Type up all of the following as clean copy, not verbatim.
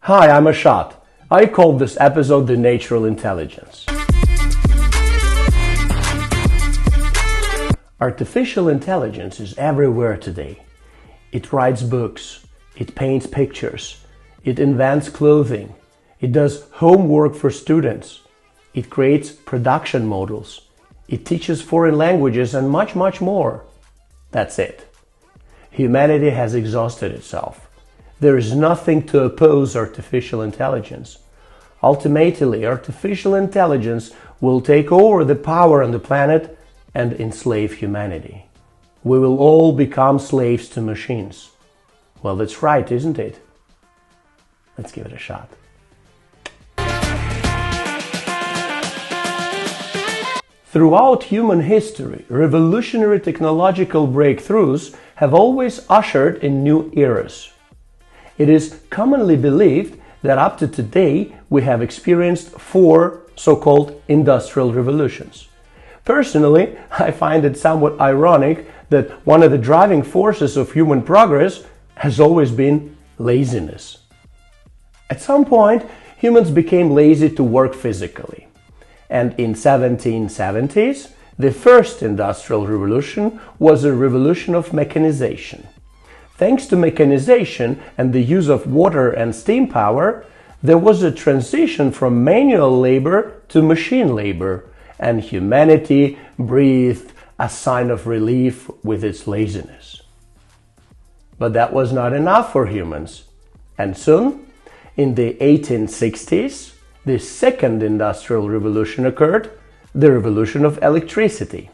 Hi, I'm Ashot. I called this episode The Natural Intelligence. Artificial intelligence is everywhere today. It writes books, it paints pictures, it invents clothing, it does homework for students, it creates production models, it teaches foreign languages and much, much more. That's it. Humanity has exhausted itself. There is nothing to oppose artificial intelligence. Ultimately, artificial intelligence will take over the power on the planet and enslave humanity. We will all become slaves to machines. Well, that's right, isn't it? Let's give it a shot. Throughout human history, revolutionary technological breakthroughs have always ushered in new eras. It is commonly believed that up to today we have experienced 4 so-called industrial revolutions. Personally, I find it somewhat ironic that one of the driving forces of human progress has always been laziness. At some point, humans became lazy to work physically. And in 1770s, the first industrial revolution was a revolution of mechanization. Thanks to mechanization and the use of water and steam power, there was a transition from manual labor to machine labor, and humanity breathed a sign of relief with its laziness. But that was not enough for humans. And soon, in the 1860s, the second industrial revolution occurred, the revolution of electricity.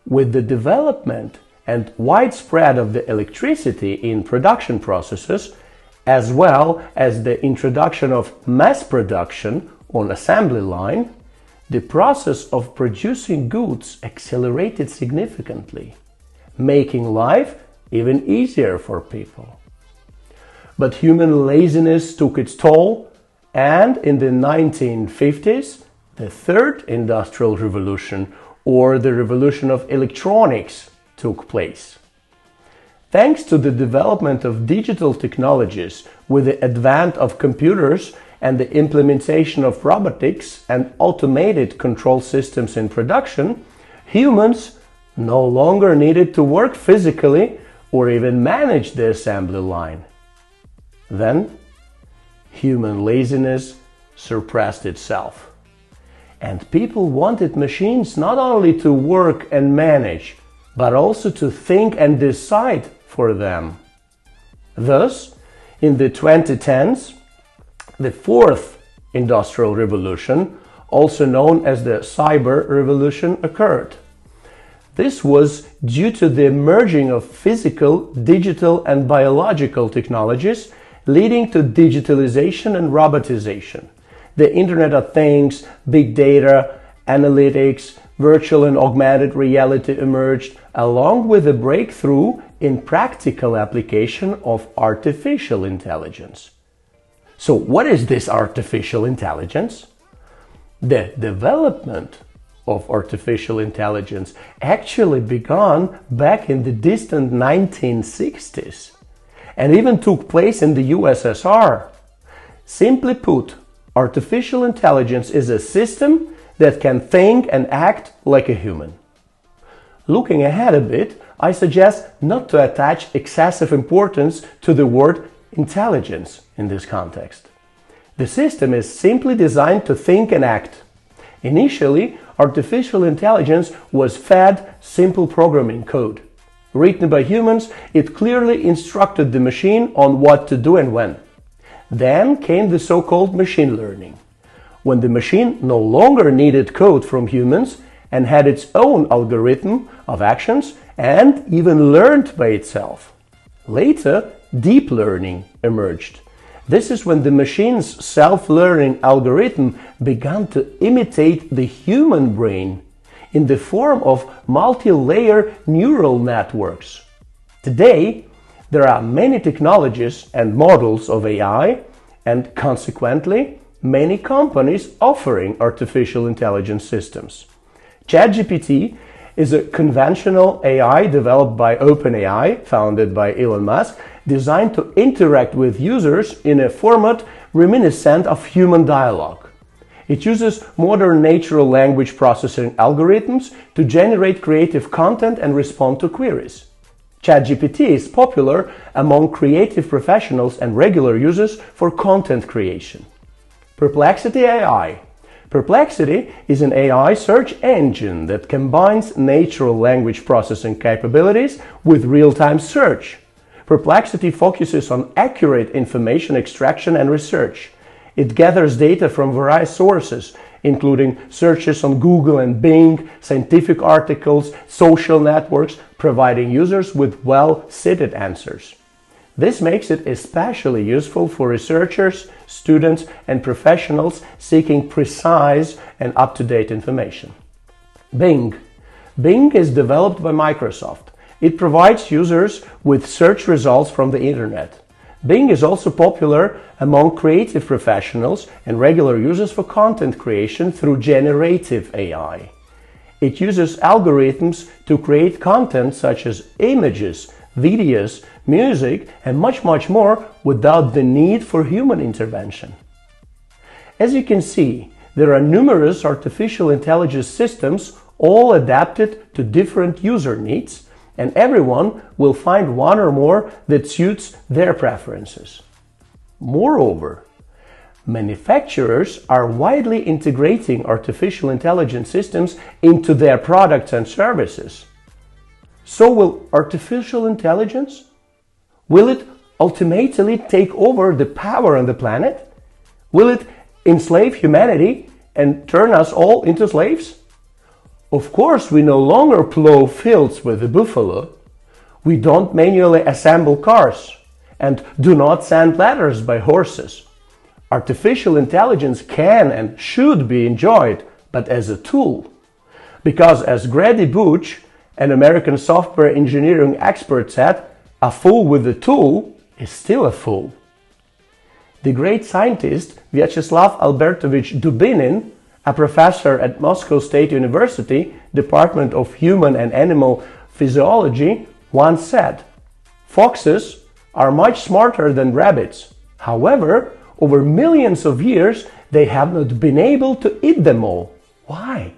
With the development and widespread of the electricity in production processes, as well as the introduction of mass production on assembly line, the process of producing goods accelerated significantly, making life even easier for people. But human laziness took its toll, and in the 1950s, the third industrial revolution, or the revolution of electronics, took place. Thanks to the development of digital technologies with the advent of computers and the implementation of robotics and automated control systems in production, humans no longer needed to work physically or even manage the assembly line. Then, human laziness suppressed itself. And people wanted machines not only to work and manage, but also to think and decide for them. Thus, in the 2010s, the fourth industrial revolution, also known as the cyber revolution, occurred. This was due to the merging of physical, digital, and biological technologies, leading to digitalization and robotization. The Internet of Things, big data, analytics, virtual and augmented reality emerged, along with a breakthrough in practical application of artificial intelligence. So what is this artificial intelligence? The development of artificial intelligence actually began back in the distant 1960s and even took place in the USSR. Simply put, artificial intelligence is a system that can think and act like a human. Looking ahead a bit, I suggest not to attach excessive importance to the word intelligence in this context. The system is simply designed to think and act. Initially, artificial intelligence was fed simple programming code. Written by humans, it clearly instructed the machine on what to do and when. Then came the so-called machine learning, when the machine no longer needed code from humans and had its own algorithm of actions and even learned by itself. Later, deep learning emerged. This is when the machine's self-learning algorithm began to imitate the human brain in the form of multi-layer neural networks. Today, there are many technologies and models of AI, and consequently, many companies offering artificial intelligence systems. ChatGPT is a conventional AI developed by OpenAI, founded by Elon Musk, designed to interact with users in a format reminiscent of human dialogue. It uses modern natural language processing algorithms to generate creative content and respond to queries. ChatGPT is popular among creative professionals and regular users for content creation. Perplexity AI. Perplexity is an AI search engine that combines natural language processing capabilities with real-time search. Perplexity focuses on accurate information extraction and research. It gathers data from various sources, including searches on Google and Bing, scientific articles, social networks, providing users with well-cited answers. This makes it especially useful for researchers, students, and professionals seeking precise and up-to-date information. Bing. Bing is developed by Microsoft. It provides users with search results from the internet. Bing is also popular among creative professionals and regular users for content creation through generative AI. It uses algorithms to create content such as images, videos, music, and much more without the need for human intervention. As you can see, there are numerous artificial intelligence systems all adapted to different user needs, and everyone will find one or more that suits their preferences. Moreover, manufacturers are widely integrating artificial intelligence systems into their products and services. So will artificial intelligence? Will it ultimately take over the power on the planet? Will it enslave humanity and turn us all into slaves? Of course, we no longer plow fields with a buffalo. We don't manually assemble cars and do not send letters by horses. Artificial intelligence can and should be enjoyed, but as a tool. Because as Grady Booch, an American software engineering expert, said, a fool with a tool is still a fool. The great scientist Vyacheslav Albertovich Dubinin, a professor at Moscow State University, Department of Human and Animal Physiology, once said, "Foxes are much smarter than rabbits. However, over millions of years, they have not been able to eat them all. Why?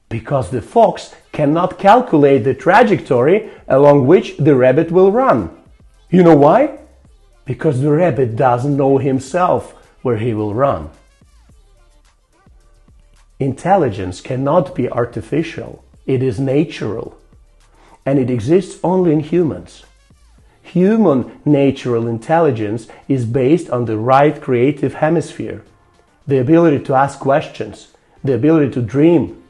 Because the fox cannot calculate the trajectory along which the rabbit will run. You know why? Because the rabbit doesn't know himself where he will run." Intelligence cannot be artificial. It is natural. And it exists only in humans. Human natural intelligence is based on the right creative hemisphere, the ability to ask questions, the ability to dream.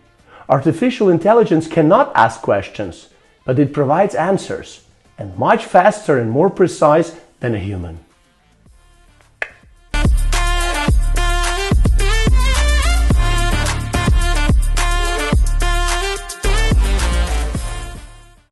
Artificial intelligence cannot ask questions, but it provides answers, and much faster and more precise than a human.